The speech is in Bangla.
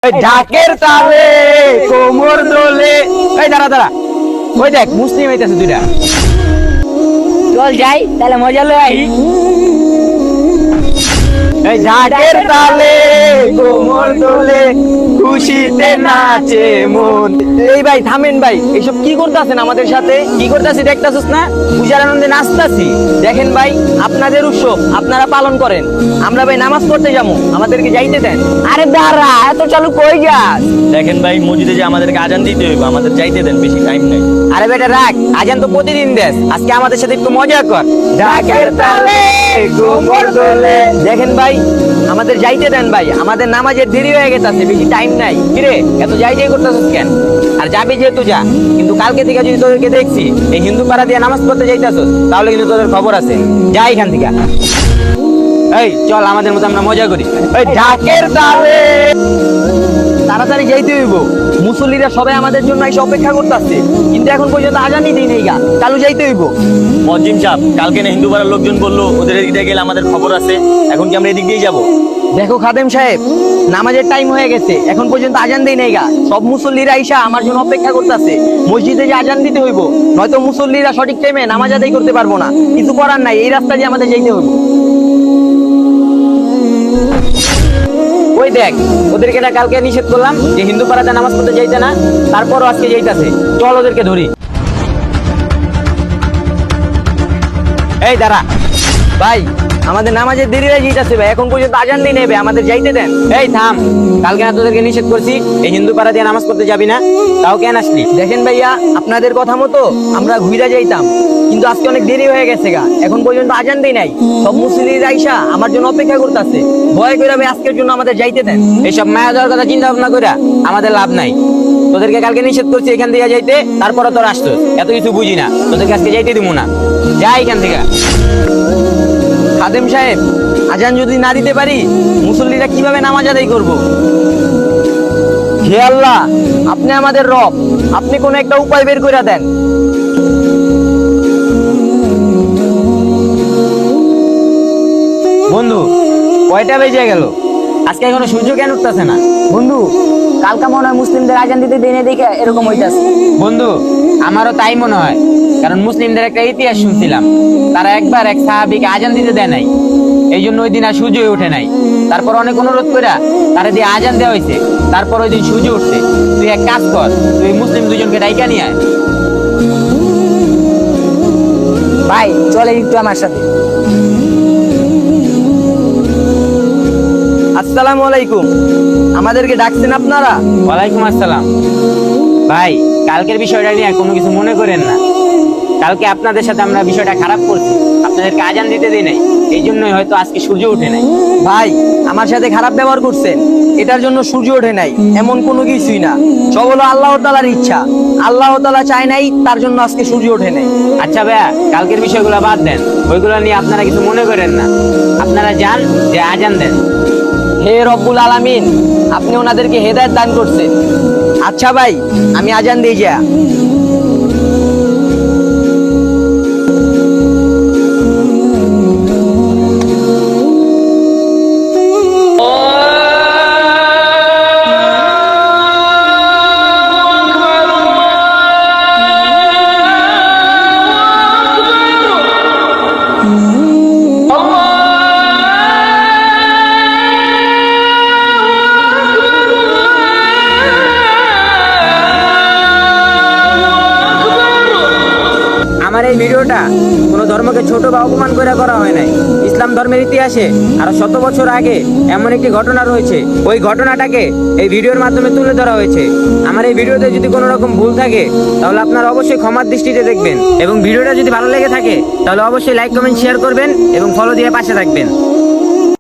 ঢাকের তালে কোমর দোলে। এই দাঁড়া দাঁড়া, ওই দেখ মুসলিম হইতেছে দুইটা। চল যাই তাহলে মজা লই। এই ঢাকের তালে কোমর দোলে, খুশিতে নাচে মন। এই ভাই থামেন ভাই, এইসব কি করতেছেন আমাদের সাথে? কি করতেছি দেখতেছিস না? পূজার আনন্দে নাচতাছি। দেখেন ভাই, আপনাদের উৎসব আপনারা পালন করেন, আমরা ভাই নামাজ পড়তে যাবো, আমাদেরকে যাইতে দেন। আরে দাঁড়া, এত চালু কই যাস? দেখেন ভাই, মসজিদে যে আমাদেরকে আজান দিতে হইব, আমাদের যাইতে দেন, বেশি টাইম নাই। আরে বেটা রাখ, আজান তো প্রতিদিন দেস, আজকে আমাদের সাথে একটু মজা কর। ঢাকের তালে কোমর দোলে। দেখেন ভাই, আমাদের যাইতে দেন ভাই, আমাদের নামাজের দেরি হয়ে গেছে, বেশি টাইম নাই। কিরে এত যাই করতেছিস কেন? আর যাবি যেহেতু যা, কিন্তু কালকে থেকে যদি তোদেরকে দেখছি এই হিন্দু পাড়া দিয়ে নামাজ পড়তে যাইতেছিস, তাহলে কিন্তু তোদের খবর আছে। যা এখান থেকে। এই চল, আমাদের মতো আমরা মজা করি। ওই ঢাকের তালে তাড়াতাড়ি যাইতে হইব, মুসল্লিরা সবাই আমাদের জন্য এসে অপেক্ষা করতেছে, কিন্তু এখন পর্যন্ত আজানই দিই নেই গা। চালু যাইতে হইব। মজিম সাহেব, কালকে না হিন্দু পাড়ার লোকজন বললো ওদের এদিক দিয়ে গেলে আমাদের খবর আছে, এখন কি আমরা এদিক দিয়েই যাবো? দেখো খাদেম সাহেব, নামাজের টাইম হয়ে গেছে, এখন পর্যন্ত আজান দেই নাই গা। সব মুসল্লিরা আইসা আমার জন্য অপেক্ষা করতেছে, মসজিদে যে আজান দিতে হইব, নয়তো মুসল্লিরা সঠিক টাইমে নামাজ আদায় করতে পারবো না। কিছু করার নাই, এই রাস্তা দিয়ে আমাদের যাইতে হইব। ওই দেখ, ওদেরকে না কালকে নিষেধ করলাম যে হিন্দু পাড়াতে নামাজ পড়তে যাইতে না, তারপরও আজকে যাইতাছে। চল ওদেরকে ধরি। এই দাঁড়া ভাই, আমাদের নামাজের দেরি হয়ে যাইতাছে ভাই, এখন পর্যন্ত আজান দিয়ে নেবে, আমাদের যাইতে দেন। এই থাম, কালকে না তোদেরকে নিষেধ করছি এই হিন্দু পাড়া দিয়ে নামাজ পড়তে যাবি না, তাও কেন আসলি? দেখেন ভাইয়া, আপনাদের কথা মতো আমরা ঘুরে যাইতাম, কিন্তু আজকে অনেক দেরি হয়ে গেছে গা, এখন পর্যন্ত আজান দেই নাই। সব মুসলিম আইসা আমার জন্য অপেক্ষা করতেছে, ভয় করে ভাই আজকের জন্য আমাদের যাইতে দেন। এইসব মায়া দেওয়ার কথা চিন্তা ভাবনা করে আমাদের লাভ নাই। তোদেরকে কালকে নিষেধ করছি এখান থেকে যাইতে, তারপরে তোর আসতো, এত কিছু বুঝি না, তোদেরকে আজকে যাইতে দিব না। যা এখান থেকে। খাদেম সাহেব, আজান যদি না দিতে পারি মুসল্লিরা কিভাবে নামাজ আদায় করব? হে আল্লাহ, আপনি আমাদের রব, আপনি কোন একটা উপায় বের করে দেন। বন্ধু, কয়টা বেজে গেল? আজকে এখনো সূর্য কেন উঠতেছে না? বন্ধু, কালকা মনে হয় মুসলিমদের আজান দিতে দেনে দেখে এরকম হইতাছে। বন্ধু, আমারও তাই মনে হয়, কারণ মুসলিমদের একটা ইতিহাস শুনছিলাম, তারা একবার এক সাহাবীকে আজান দিতে দেয় নাই, এই জন্য ওই দিন আর সূর্য ওঠে নাই। তারপর অনেক অনুরোধ করে তারা দিয়ে আজান দেওয়া হয়েছে, তারপর ওই দিন সূর্য উঠছে। তুই এক কাজ কর, তুই মুসলিম দুজনকে ডাইকা নিয়ে আয়। ভাই চলে একটু আমার সাথে। আসসালামু আলাইকুম, আমাদেরকে ডাকছেন আপনারা? ওয়ালাইকুম আসসালাম। ভাই, কালকের বিষয়টা নিয়ে কোনো কিছু মনে করেন না, কালকে আপনাদের সাথে আমরা বিষয়টা খারাপ করছি, আপনাদেরকে আজান দিতে দিই নাই, এই জন্যই হয়তো আজকে সূর্য ওঠে নাই। ভাই, আমার সাথে খারাপ ব্যবহার করছেন, এটার জন্য সূর্য ওঠে নাই এমন কোনো কিছুই না, সব হলো আল্লাহ তাআলার ইচ্ছা। আল্লাহ তাআলা চায় নাই, তার জন্য আজকে সূর্য ওঠে নাই। আচ্ছা ভাইয়া, কালকের বিষয়গুলো বাদ দেন, ওইগুলো নিয়ে আপনারা কিছু মনে করেন না, আপনারা যান যে আজান দেন। হে রব্বুল আলামিন, আপনি ওনাদেরকে হেদায়েত দান করছেন। আচ্ছা ভাই, আমি আজান দিয়ে যা। আমার এই ভিডিওটা কোনো ধর্মকে ছোট বা অপমান করে করা হয় নাই। ইসলাম ধর্মের ইতিহাসে আরো শত বছর আগে এমন একটি ঘটনা রয়েছে, ওই ঘটনাটাকে এই ভিডিওর মাধ্যমে তুলে ধরা হয়েছে। আমার এই ভিডিওতে যদি কোনো রকম ভুল থাকে তাহলে আপনারা অবশ্যই ক্ষমার দৃষ্টিতে দেখবেন, এবং ভিডিওটা যদি ভালো লেগে থাকে তাহলে অবশ্যই লাইক কমেন্ট শেয়ার করবেন এবং ফলো দিয়ে পাশে থাকবেন।